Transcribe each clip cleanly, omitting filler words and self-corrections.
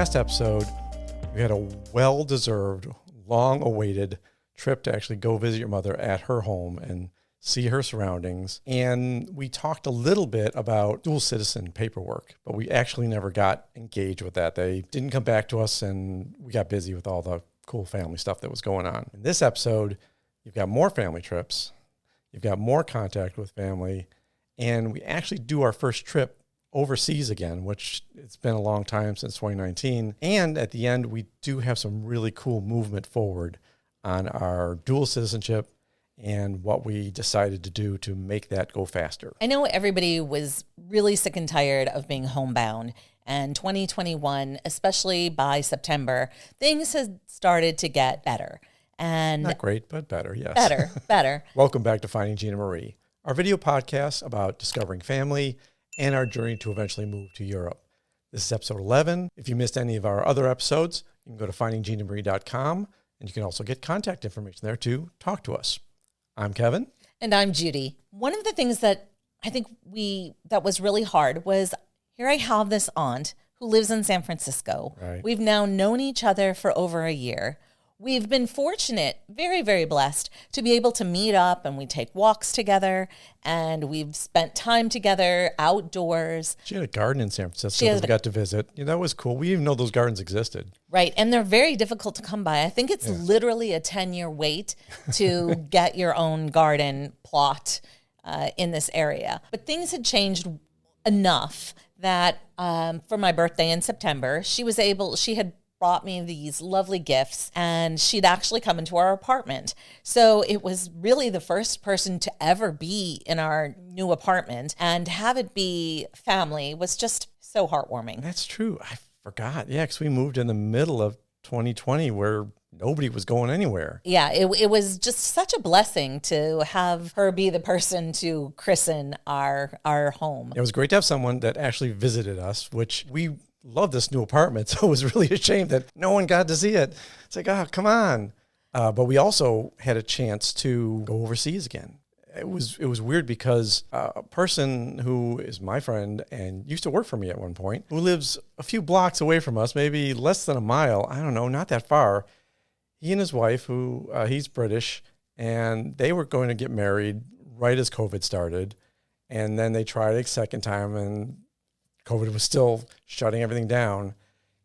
last episode, we had a well-deserved, long-awaited trip to actually go visit your mother at her home and see her surroundings. And we talked a little bit about dual citizen paperwork, but we actually never got engaged with that. They didn't come back to us, and we got busy with all the cool family stuff that was going on. In this episode, you've got more family trips, you've got more contact with family, and we actually do our first trip overseas again, which it's been a long time since 2019. And at the end, we do have some really cool movement forward on our dual citizenship and what we decided to do to make that go faster. I know everybody was really sick and tired of being homebound, and 2021, especially by September, things had started to get better. And not great, but better, yes. Better. Welcome back to Finding Gina Marie, our video podcast about discovering family and our journey to eventually move to Europe. This is episode 11. If you missed any of our other episodes, you can go to findingginamarie.com, and you can also get contact information there to talk to us. I'm Kevin. And I'm Judy. One of the things that I think that was really hard was, here I have this aunt who lives in San Francisco. Right. We've now known each other for over a year. We've been fortunate, very, very blessed, to be able to meet up, and we take walks together, and we've spent time together outdoors. She had a garden in San Francisco that we got to visit. Yeah, that was cool. We didn't even know those gardens existed. Right, and they're very difficult to come by. I think it's literally a 10-year wait to get your own garden plot in this area. But things had changed enough that for my birthday in September, she had brought me these lovely gifts, and she'd actually come into our apartment. So it was really the first person to ever be in our new apartment, and have it be family was just so heartwarming. That's true. I forgot. Yeah, because we moved in the middle of 2020 where nobody was going anywhere. Yeah, it was just such a blessing to have her be the person to christen our home. It was great to have someone that actually visited us, which we love this new apartment, so it was really a shame that no one got to see it. It's like, oh, come on. But we also had a chance to go overseas again. It was weird because a person who is my friend and used to work for me at one point, who lives a few blocks away from us, maybe less than a mile, I don't know, not that far. He and his wife, who he's British, and they were going to get married right as COVID started. And then they tried a second time, and COVID was still shutting everything down.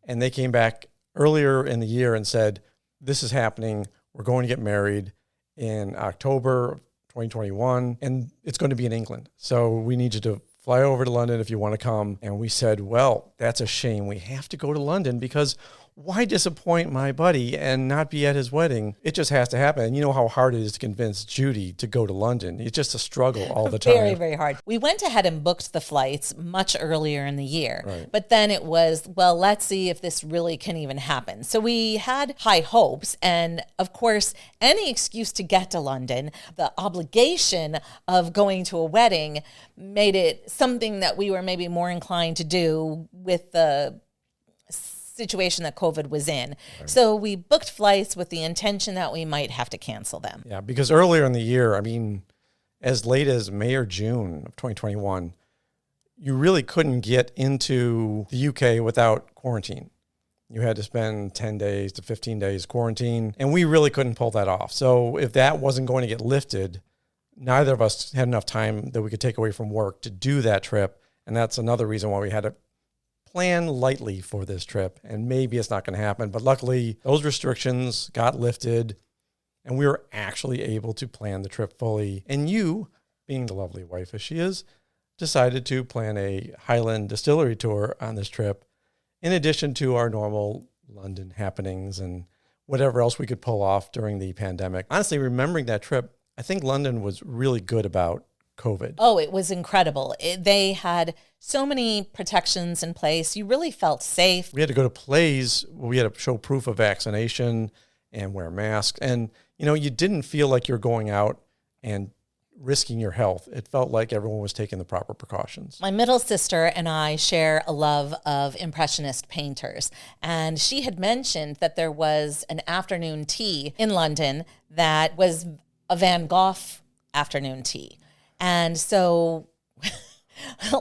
And they came back earlier in the year and said, this is happening. We're going to get married in October 2021, and it's going to be in England. So we need you to fly over to London if you want to come. And we said, well, that's a shame. We have to go to London because why disappoint my buddy and not be at his wedding? It just has to happen. And you know how hard it is to convince Judy to go to London. It's just a struggle all the time. Very, very hard. We went ahead and booked the flights much earlier in the year. Right. But then it was, well, let's see if this really can even happen. So we had high hopes. And of course, any excuse to get to London, the obligation of going to a wedding made it something that we were maybe more inclined to do with the situation that COVID was in. Right. So we booked flights with the intention that we might have to cancel them. Yeah, because earlier in the year, I mean, as late as May or June of 2021, you really couldn't get into the UK without quarantine. You had to spend 10 days to 15 days quarantine, and we really couldn't pull that off. So if that wasn't going to get lifted, neither of us had enough time that we could take away from work to do that trip. And that's another reason why we had to plan lightly for this trip, and maybe it's not going to happen. But luckily, those restrictions got lifted, and we were actually able to plan the trip fully. And you, being the lovely wife as she is, decided to plan a Highland distillery tour on this trip, in addition to our normal London happenings and whatever else we could pull off during the pandemic. Honestly, remembering that trip, I think London was really good about COVID. Oh, it was incredible. They had so many protections in place. You really felt safe. We had to go to plays where we had to show proof of vaccination and wear masks. And, you know, you didn't feel like you're going out and risking your health. It felt like everyone was taking the proper precautions. My middle sister and I share a love of Impressionist painters. And she had mentioned that there was an afternoon tea in London that was a Van Gogh afternoon tea. And so,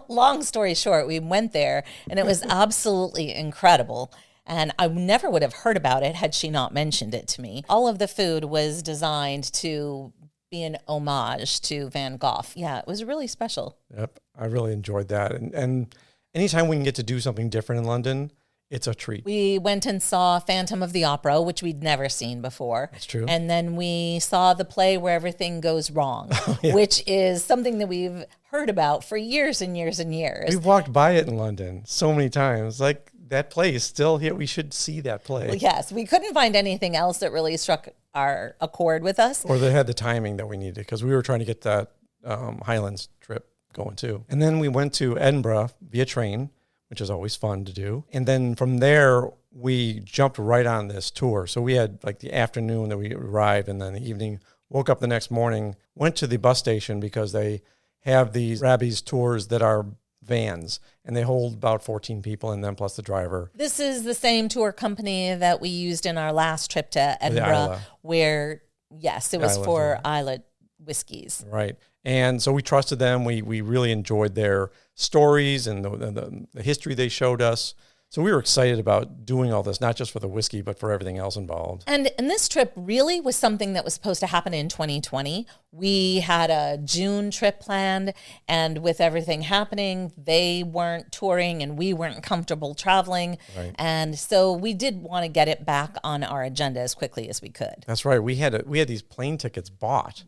long story short, we went there and it was absolutely incredible. And I never would have heard about it had she not mentioned it to me. All of the food was designed to be an homage to Van Gogh. Yeah, it was really special. Yep, I really enjoyed that. And anytime we can get to do something different in London, it's a treat. We went and saw Phantom of the Opera, which we'd never seen before. That's true. And then we saw the play Where Everything Goes Wrong, which is something that we've heard about for years and years and years. We've walked by it in London so many times. Like, that play is still here. We should see that play. Well, yes, we couldn't find anything else that really struck a chord with us. Or they had the timing that we needed, because we were trying to get that Highlands trip going too. And then we went to Edinburgh via train, which is always fun to do. And then from there, we jumped right on this tour. So we had like the afternoon that we arrived, and then the evening, woke up the next morning, went to the bus station because they have these Rabbi's tours that are vans, and they hold about 14 people in them plus the driver. This is the same tour company that we used in our last trip to Edinburgh, where, yes, it was for Islay whiskeys. Right. And so we trusted them. We really enjoyed their stories and the history they showed us. So we were excited about doing all this, not just for the whiskey, but for everything else involved. And this trip really was something that was supposed to happen in 2020. We had a June trip planned, and with everything happening, they weren't touring and we weren't comfortable traveling. Right. And so we did want to get it back on our agenda as quickly as we could. That's right. We had these plane tickets bought.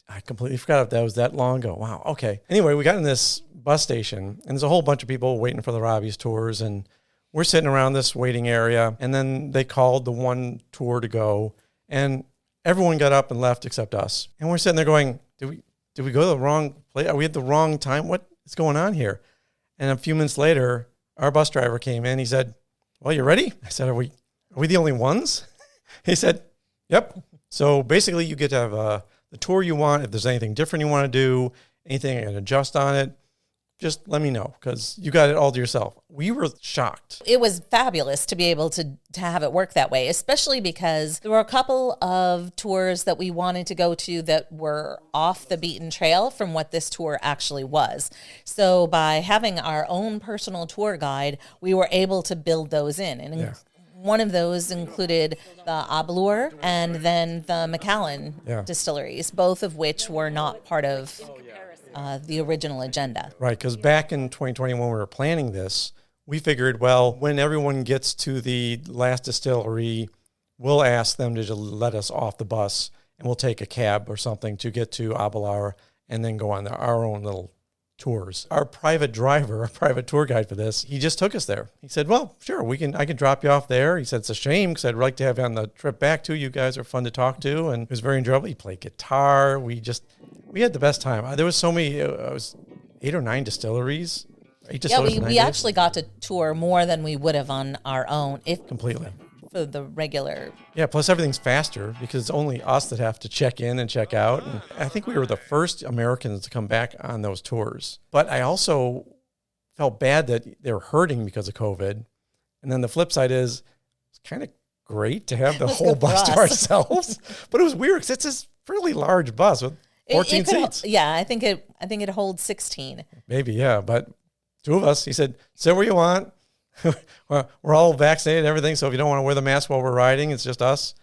I completely forgot if that was that long ago. Wow. Okay. Anyway, we got in this bus station, and there's a whole bunch of people waiting for the Robbie's tours, and we're sitting around this waiting area, and then they called the one tour to go, and everyone got up and left except us. And we're sitting there going, did we go to the wrong place? Are we at the wrong time? What is going on here? And a few minutes later, our bus driver came in. He said, well, you ready? I said, are we the only ones? He said, yep. So basically you get to have the tour you want. If there's anything different you want to do, anything I can adjust on it, just let me know, because you got it all to yourself. We were shocked. It was fabulous to be able to have it work that way, especially because there were a couple of tours that we wanted to go to that were off the beaten trail from what this tour actually was. So by having our own personal tour guide, we were able to build those in. And one of those included the Aputure and then the Macallan distilleries, both of which were not part of the original agenda. Right, because back in 2020 when we were planning this, we figured, well, when everyone gets to the last distillery, we'll ask them to let us off the bus, and we'll take a cab or something to get to Aputure and then go on our own little tours. Our private driver, our private tour guide for this, he just took us there. He said, well, sure, I can drop you off there. He said, it's a shame because I'd like to have you on the trip back too. You guys are fun to talk to. And it was very enjoyable. He played guitar. We had the best time. There was so many, it was 8 or 9 distilleries. We actually got to tour more than we would have on our own. Completely. For the regular. Yeah, plus everything's faster because it's only us that have to check in and check out. And I think we were the first Americans to come back on those tours. But I also felt bad that they were hurting because of COVID. And then the flip side is it's kind of great to have the whole bus to ourselves. But it was weird because it's this fairly large bus with 14 seats. Yeah, I think it holds 16. Maybe, yeah. But 2 of us, he said, sit where you want. We're all vaccinated and everything, so if you don't want to wear the mask while we're riding, it's just us.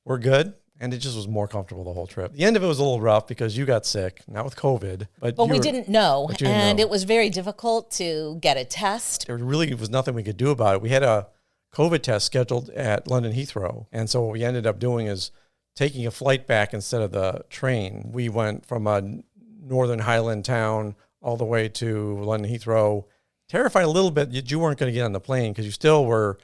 We're good. And it just was more comfortable the whole trip. The end of it was a little rough because you got sick, not with COVID. But we didn't know. And it was very difficult to get a test. There really was nothing we could do about it. We had a COVID test scheduled at London Heathrow. And so what we ended up doing is taking a flight back instead of the train. We went from a northern Highland town all the way to London Heathrow. Terrified a little bit that you weren't going to get on the plane because you still were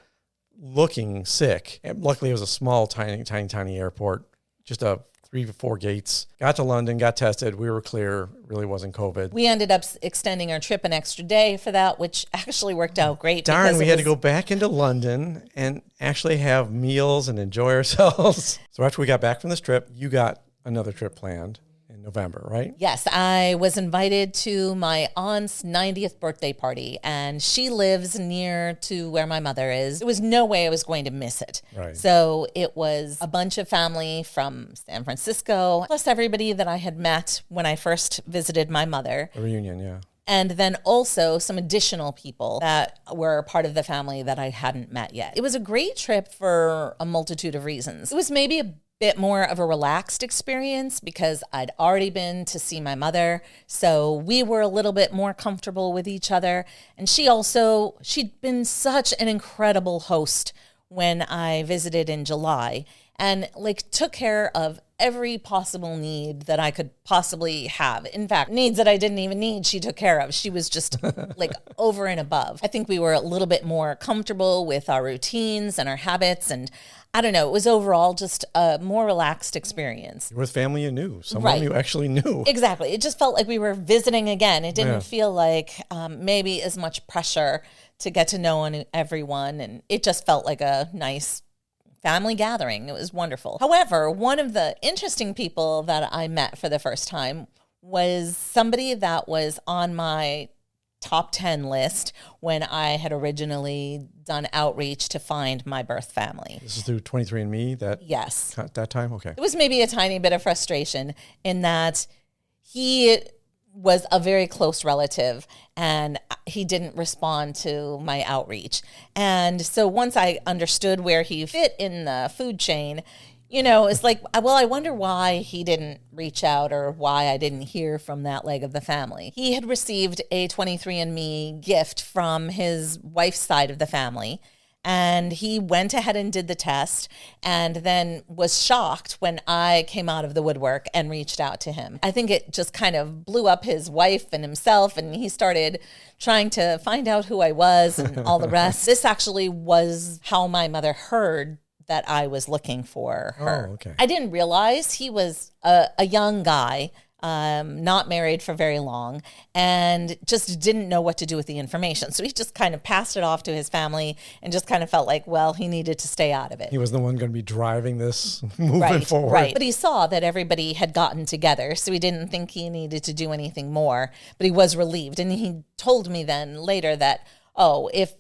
looking sick. And luckily, it was a small, tiny airport, just 3 to 4 gates. Got to London, got tested. We were clear. Really wasn't COVID. We ended up extending our trip an extra day for that, which actually worked out great. Darn, we had to go back into London and actually have meals and enjoy ourselves. So after we got back from this trip, you got another trip planned. November, right? Yes, I was invited to my aunt's 90th birthday party, and she lives near to where my mother is. There was no way I was going to miss it. Right. So it was a bunch of family from San Francisco, plus everybody that I had met when I first visited my mother. A reunion, yeah. And then also some additional people that were part of the family that I hadn't met yet. It was a great trip for a multitude of reasons. It was maybe a bit more of a relaxed experience because I'd already been to see my mother. So we were a little bit more comfortable with each other. And she'd been such an incredible host when I visited in July and like took care of every possible need that I could possibly have. In fact, needs that I didn't even need, she took care of. She was just like over and above. I think we were a little bit more comfortable with our routines and our habits. And I don't know, it was overall just a more relaxed experience. You're with family you knew, someone you actually knew. Exactly. It just felt like we were visiting again. It didn't feel like maybe as much pressure to get to know everyone. And it just felt like a nice family gathering. It was wonderful. However, one of the interesting people that I met for the first time was somebody that was on my top 10 list when I had originally done outreach to find my birth family. This is through 23andMe Yes. That time? Okay. It was maybe a tiny bit of frustration in that he was a very close relative and he didn't respond to my outreach. And so once I understood where he fit in the food chain, you know, it's like, well, I wonder why he didn't reach out or why I didn't hear from that leg of the family. He had received a 23andMe gift from his wife's side of the family. And he went ahead and did the test and then was shocked when I came out of the woodwork and reached out to him. I think it just kind of blew up his wife and himself, and he started trying to find out who I was and all the rest. This actually was how my mother heard that I was looking for her. Oh, okay. I didn't realize he was a young guy, not married for very long, and just didn't know what to do with the information. So he just kind of passed it off to his family and just kind of felt like, well, he needed to stay out of it. He was the one going to be driving this moving forward. Right. But he saw that everybody had gotten together, so he didn't think he needed to do anything more, but he was relieved. And he told me then later that, oh, if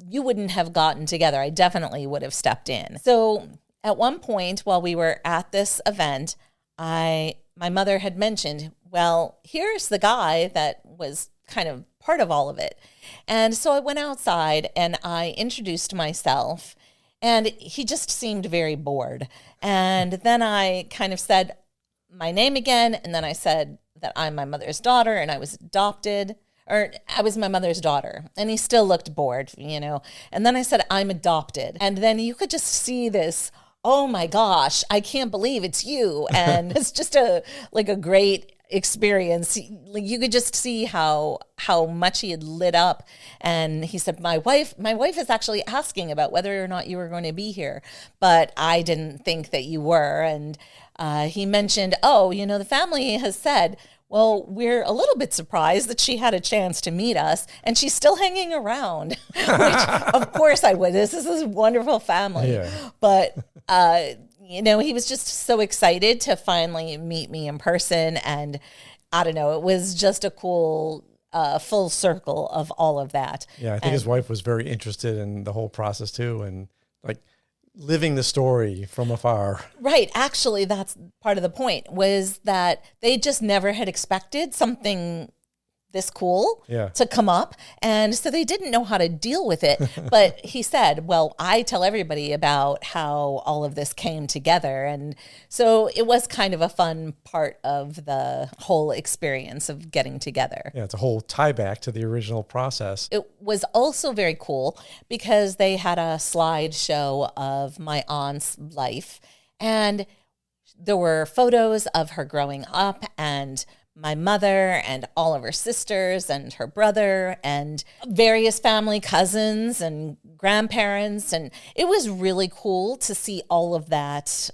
you wouldn't have gotten together, I definitely would have stepped in. So at one point while we were at this event, my mother had mentioned, well, here's the guy that was kind of part of all of it. And so I went outside and I introduced myself, and he just seemed very bored. And then I kind of said my name again, and then I said that I'm my mother's daughter and I was adopted, or I was my mother's daughter. And he still looked bored, you know. And then I said, I'm adopted. And then you could just see this, oh my gosh, I can't believe it's you. And it's just a great experience. You could just see how much he had lit up. And he said, my wife is actually asking about whether or not you were going to be here, but I didn't think that you were. And he mentioned, oh, you know, the family has said, well, we're a little bit surprised that she had a chance to meet us and she's still hanging around, which of course I would. This is a wonderful family. Yeah. But, you know, he was just so excited to finally meet me in person. And I don't know, it was just a cool full circle of all of that. Yeah, I think his wife was very interested in the whole process too. And like, living the story from afar. Right. Actually, that's part of the point, was that they just never had expected something this cool to come up. And so they didn't know how to deal with it. But he said, well, I tell everybody about how all of this came together. And so it was kind of a fun part of the whole experience of getting together. Yeah, it's a whole tie back to the original process. It was also very cool because they had a slideshow of my aunt's life. And there were photos of her growing up and my mother and all of her sisters and her brother and various family cousins and grandparents. And it was really cool to see all of that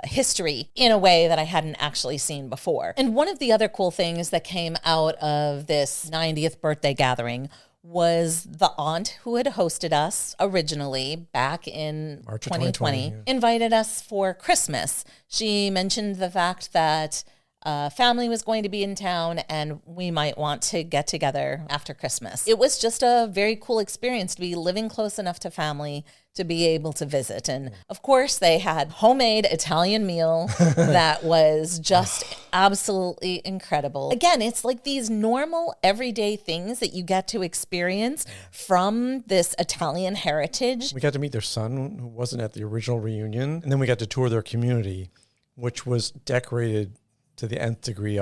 history in a way that I hadn't actually seen before. And one of the other cool things that came out of this 90th birthday gathering was the aunt who had hosted us originally back in March 2020 invited us for Christmas. She mentioned the fact that family was going to be in town and we might want to get together after Christmas. It was just a very cool experience to be living close enough to family to be able to visit. And of course, they had homemade Italian meal that was just absolutely incredible. Again, it's like these normal everyday things that you get to experience from this Italian heritage. We got to meet their son, who wasn't at the original reunion. And then we got to tour their community, which was decorated to the nth degree.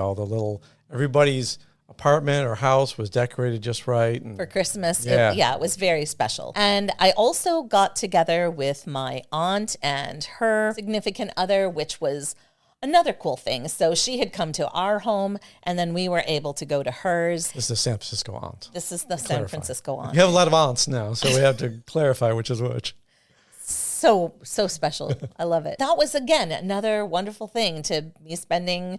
Everybody's apartment or house was decorated just right. And for Christmas. It was very special. And I also got together with my aunt and her significant other, which was another cool thing. So she had come to our home, and then we were able to go to hers. This is the San Francisco aunt. This is the San Francisco aunt. You have a lot of aunts now, so we have to clarify which is which. So special. I love it. That was, again, another wonderful thing to be spending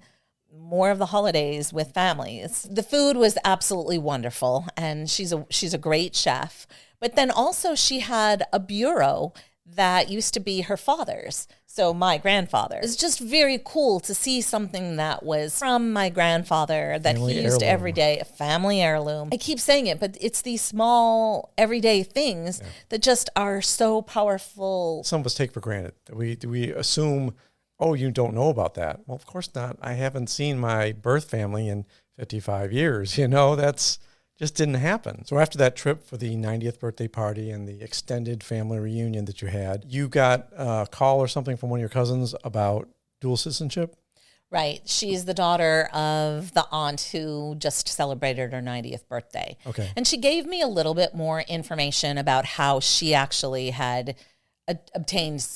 more of the holidays with families. The food was absolutely wonderful, and she's a great chef. But then also she had a bureau that used to be her father's. So my grandfather. It's just very cool to see something that was from my grandfather that he used every day, a family heirloom. I keep saying it, but it's these small everyday things that just are so powerful. Some of us take for granted. We assume, oh, you don't know about that. Well, of course not. I haven't seen my birth family in 55 years. That's just didn't happen. So after that trip for the 90th birthday party and the extended family reunion that you had, you got a call or something from one of your cousins about dual citizenship? Right. She's the daughter of the aunt who just celebrated her 90th birthday. Okay. And she gave me a little bit more information about how she actually had obtained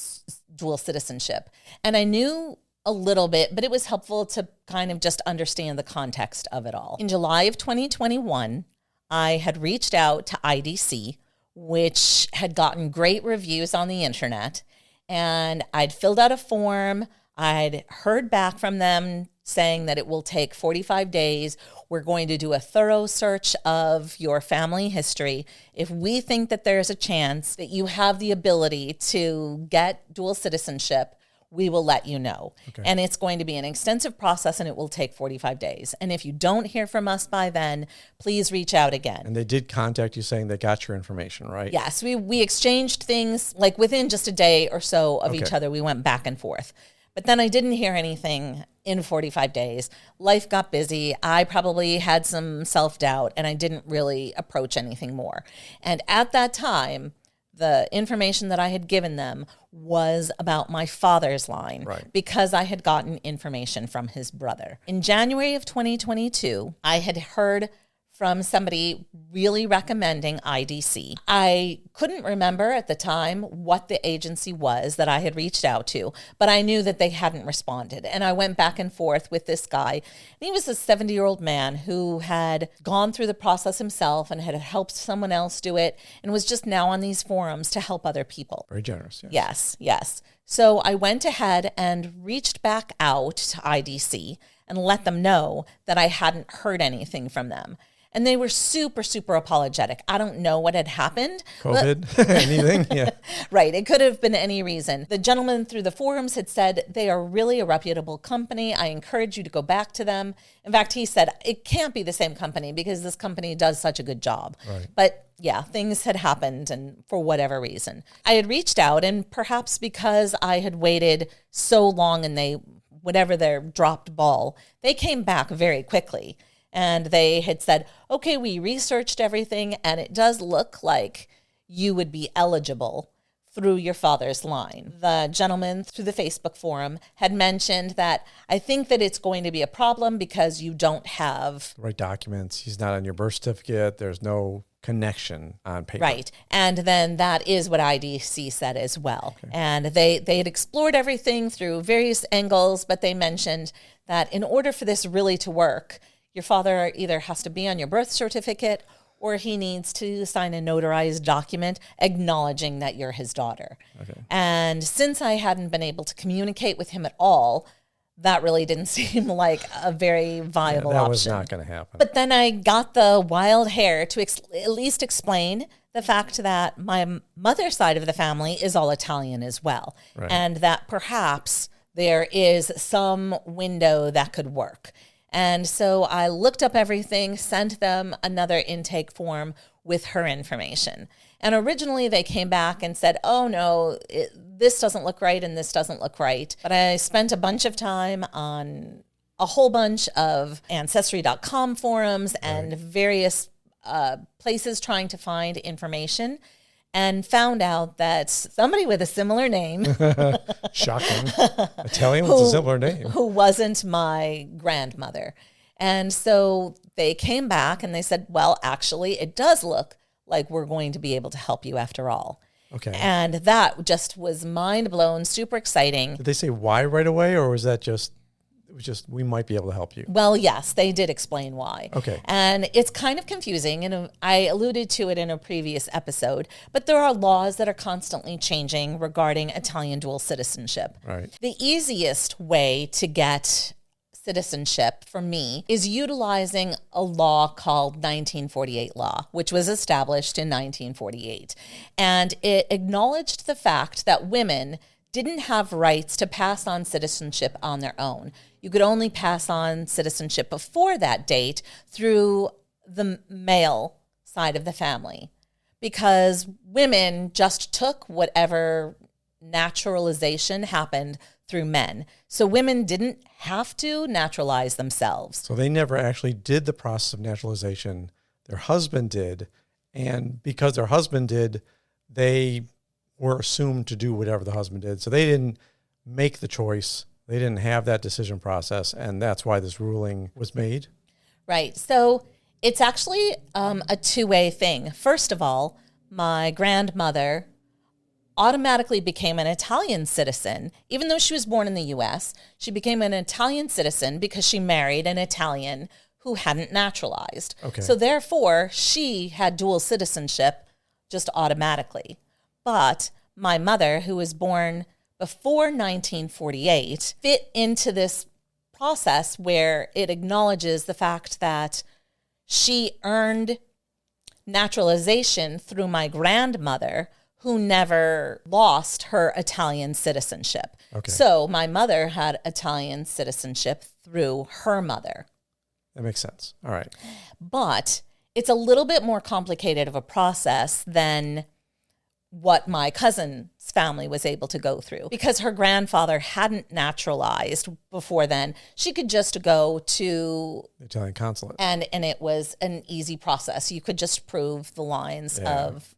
dual citizenship. And I knew a little bit, but it was helpful to kind of just understand the context of it all. In July of 2021, I had reached out to IDC, which had gotten great reviews on the internet, and I'd filled out a form. I'd heard back from them saying that it will take 45 days. We're going to do a thorough search of your family history. If we think that there's a chance that you have the ability to get dual citizenship, we will let you know. Okay. And it's going to be an extensive process, and it will take 45 days. And if you don't hear from us by then, please reach out again. And they did contact you saying they got your information, right? Yes, we exchanged things like within just a day or so of each other. We went back and forth. But then I didn't hear anything in 45 days. Life got busy. I probably had some self-doubt, and I didn't really approach anything more. And at that time, the information that I had given them was about my father's line, right, because I had gotten information from his brother. In January of 2022, I had heard from somebody really recommending IDC. I couldn't remember at the time what the agency was that I had reached out to, but I knew that they hadn't responded. And I went back and forth with this guy. And he was a 70-year-old man who had gone through the process himself and had helped someone else do it and was just now on these forums to help other people. Very generous. Yes. Yes. So I went ahead and reached back out to IDC and let them know that I hadn't heard anything from them. And they were super, super apologetic. I don't know what had happened. COVID, anything? Yeah. Right. It could have been any reason. The gentleman through the forums had said, they are really a reputable company. I encourage you to go back to them. In fact, he said, it can't be the same company because this company does such a good job. Right. But yeah, things had happened, and for whatever reason. I had reached out, and perhaps because I had waited so long and whatever their dropped ball, they came back very quickly. And they had said, okay, we researched everything, and it does look like you would be eligible through your father's line. The gentleman through the Facebook forum had mentioned that I think that it's going to be a problem because you don't have the right documents. He's not on your birth certificate. There's no connection on paper. Right. And then that is what IDC said as well. Okay. And they had explored everything through various angles, but they mentioned that in order for this really to work, your father either has to be on your birth certificate or he needs to sign a notarized document acknowledging that you're his daughter. Okay. And since I hadn't been able to communicate with him at all, that really didn't seem like a very viable option. That was not going to happen. But then I got the wild hair to at least explain the fact that my mother's side of the family is all Italian as well. Right. And that perhaps there is some window that could work. And so I looked up everything, sent them another intake form with her information. And originally they came back and said, oh no, this doesn't look right and this doesn't look right. But I spent a bunch of time on a whole bunch of Ancestry.com forums and various places trying to find information, and found out that somebody with a similar name, shocking, Italian with a similar name, who wasn't my grandmother. And so they came back and they said, well, actually, it does look like we're going to be able to help you after all. Okay. And that just was mind blown, super exciting. Did they say why right away, or was that just, it was just, we might be able to help you? Well, yes, they did explain why. Okay. And it's kind of confusing, and I alluded to it in a previous episode, but there are laws that are constantly changing regarding Italian dual citizenship. Right. The easiest way to get citizenship for me is utilizing a law called 1948 law, which was established in 1948. And it acknowledged the fact that women didn't have rights to pass on citizenship on their own. You could only pass on citizenship before that date through the male side of the family, because women just took whatever naturalization happened through men. So women didn't have to naturalize themselves. So they never actually did the process of naturalization. Their husband did. And because their husband did, they were assumed to do whatever the husband did. So they didn't make the choice. They didn't have that decision process. And that's why this ruling was made. Right. So it's actually a two-way thing. First of all, my grandmother automatically became an Italian citizen. Even though she was born in the U.S., she became an Italian citizen because she married an Italian who hadn't naturalized. Okay. So therefore, she had dual citizenship just automatically. But my mother, who was born before 1948, fit into this process where it acknowledges the fact that she earned naturalization through my grandmother, who never lost her Italian citizenship. Okay. So my mother had Italian citizenship through her mother. That makes sense. All right. But it's a little bit more complicated of a process than what my cousin's family was able to go through. Because her grandfather hadn't naturalized before then, she could just go to The Italian consulate. and it was an easy process. You could just prove the lines of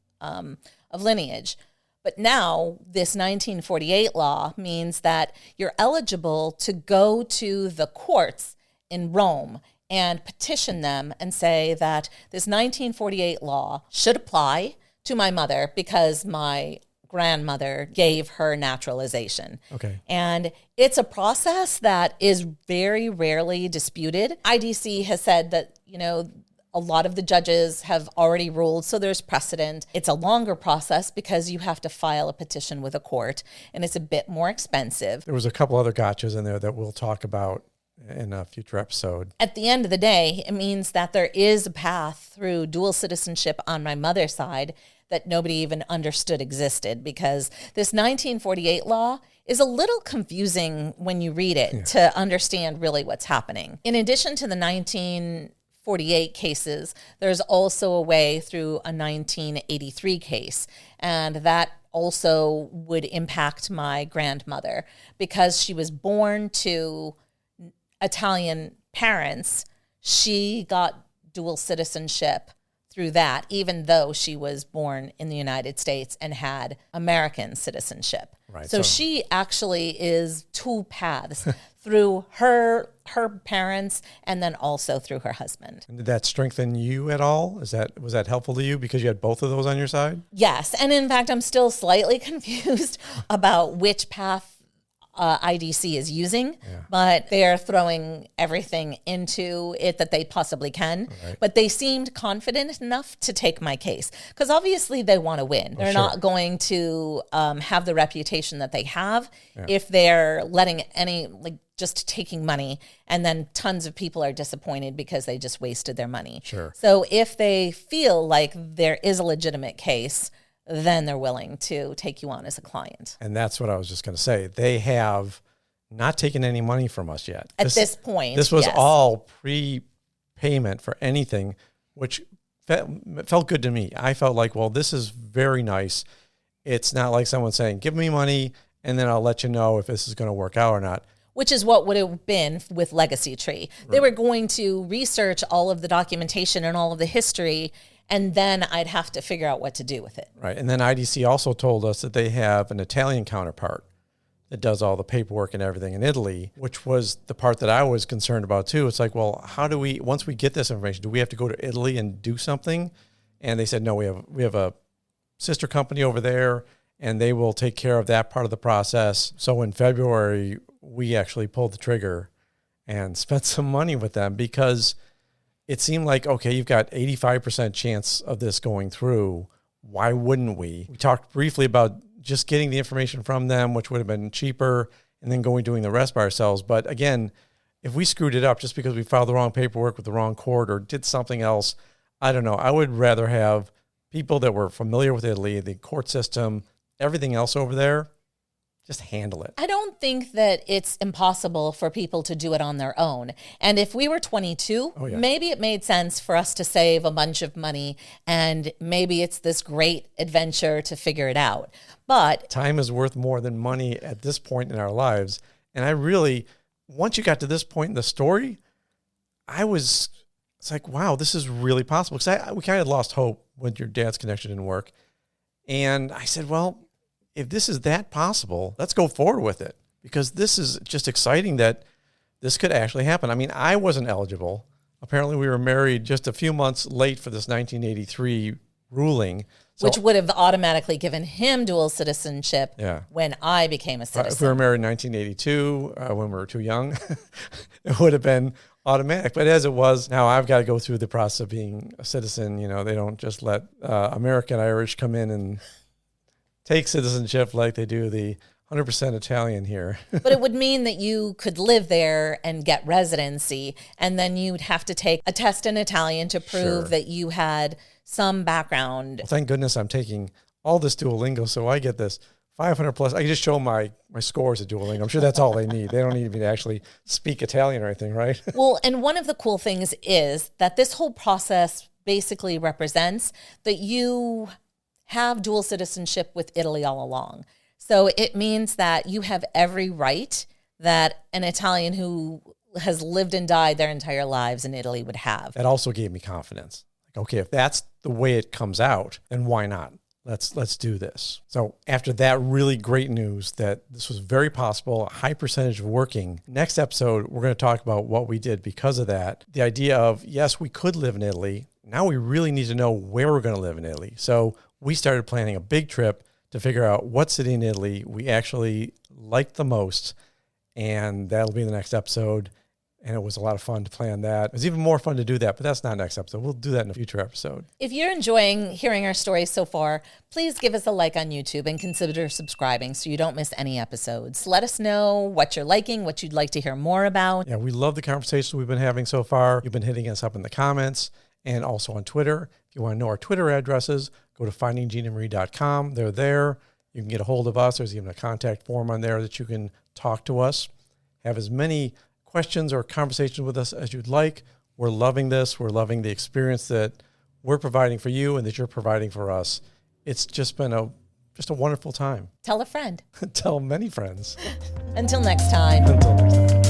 lineage. But now this 1948 law means that you're eligible to go to the courts in Rome and petition them and say that this 1948 law should apply to my mother because my grandmother gave her naturalization. Okay. And it's a process that is very rarely disputed. IDC has said that, a lot of the judges have already ruled, so there's precedent. It's a longer process because you have to file a petition with a court, and it's a bit more expensive. There was a couple other gotchas in there that we'll talk about in a future episode. At the end of the day, it means that there is a path through dual citizenship on my mother's side that nobody even understood existed, because this 1948 law is a little confusing when you read it to understand really what's happening. In addition to the 1948 cases, there's also a way through a 1983 case, and that also would impact my grandmother because she was born to Italian parents. She got dual citizenship through that, even though she was born in the United States and had American citizenship. Right. So she actually is two paths through her parents and then also through her husband. And did that strengthen you at all? Was that helpful to you because you had both of those on your side? Yes. And in fact, I'm still slightly confused about which path IDC is using, but they're throwing everything into it that they possibly can. Right. But they seemed confident enough to take my case because obviously they want to win. They're not going to have the reputation that they have if they're letting just taking money, and then tons of people are disappointed because they just wasted their money. Sure. So if they feel like there is a legitimate case, then they're willing to take you on as a client. And that's what I was just going to say. They have not taken any money from us yet. At this point. This was yes. all pre-payment for anything, which felt good to me. I felt like, well, this is very nice. It's not like someone saying, give me money, and then I'll let you know if this is going to work out or not. Which is what would have been with Legacy Tree. Right. They were going to research all of the documentation and all of the history, and then I'd have to figure out what to do with it. Right. And then IDC also told us that they have an Italian counterpart that does all the paperwork and everything in Italy, which was the part that I was concerned about too. It's like, well, how do we, once we get this information, do we have to go to Italy and do something? And they said, no, we have a sister company over there, and they will take care of that part of the process. So in February, we actually pulled the trigger and spent some money with them, because it seemed like, okay, you've got 85% chance of this going through. Why wouldn't we? We talked briefly about just getting the information from them, which would have been cheaper, and then doing the rest by ourselves. But again, if we screwed it up just because we filed the wrong paperwork with the wrong court or did something else, I don't know. I would rather have people that were familiar with Italy, the court system, everything else over there, just handle it. I don't think that it's impossible for people to do it on their own. And if we were 22, maybe it made sense for us to save a bunch of money, and maybe it's this great adventure to figure it out. But time is worth more than money at this point in our lives. And I really, once you got to this point in the story, it's like, wow, this is really possible. Because we kind of lost hope when your dad's connection didn't work. And I said, well, if this is that possible, let's go forward with it, because this is just exciting that this could actually happen. I mean, I wasn't eligible. Apparently, we were married just a few months late for this 1983 ruling. Which would have automatically given him dual citizenship when I became a citizen. If we were married in 1982, when we were too young, it would have been automatic. But as it was, now I've got to go through the process of being a citizen. You know, they don't just let American Irish come in and take citizenship like they do the 100% Italian here. But it would mean that you could live there and get residency, and then you'd have to take a test in Italian to prove that you had some background. Well, thank goodness I'm taking all this Duolingo, so I get this 500 plus. I can just show my scores at Duolingo. I'm sure that's all they need. They don't need me to actually speak Italian or anything, right? Well, and one of the cool things is that this whole process basically represents that you have dual citizenship with Italy all along. So it means that you have every right that an Italian who has lived and died their entire lives in Italy would have. That also gave me confidence. Like, okay, if that's the way it comes out, then why not? Let's do this. So after that really great news that this was very possible, a high percentage of working, next episode, we're going to talk about what we did because of that. The idea of, yes, we could live in Italy. Now we really need to know where we're going to live in Italy. So we started planning a big trip to figure out what city in Italy we actually liked the most. And that'll be the next episode. And it was a lot of fun to plan that. It was even more fun to do that, but that's not next episode. We'll do that in a future episode. If you're enjoying hearing our stories so far, please give us a like on YouTube and consider subscribing so you don't miss any episodes. Let us know what you're liking, what you'd like to hear more about. Yeah, we love the conversations we've been having so far. You've been hitting us up in the comments and also on Twitter. If you want to know our Twitter addresses, go to findingginamarie.com. They're there. You can get a hold of us. There's even a contact form on there that you can talk to us. Have as many questions or conversations with us as you'd like. We're loving this. We're loving the experience that we're providing for you and that you're providing for us. It's just been a wonderful time. Tell a friend. Tell many friends. Until next time. Until next time.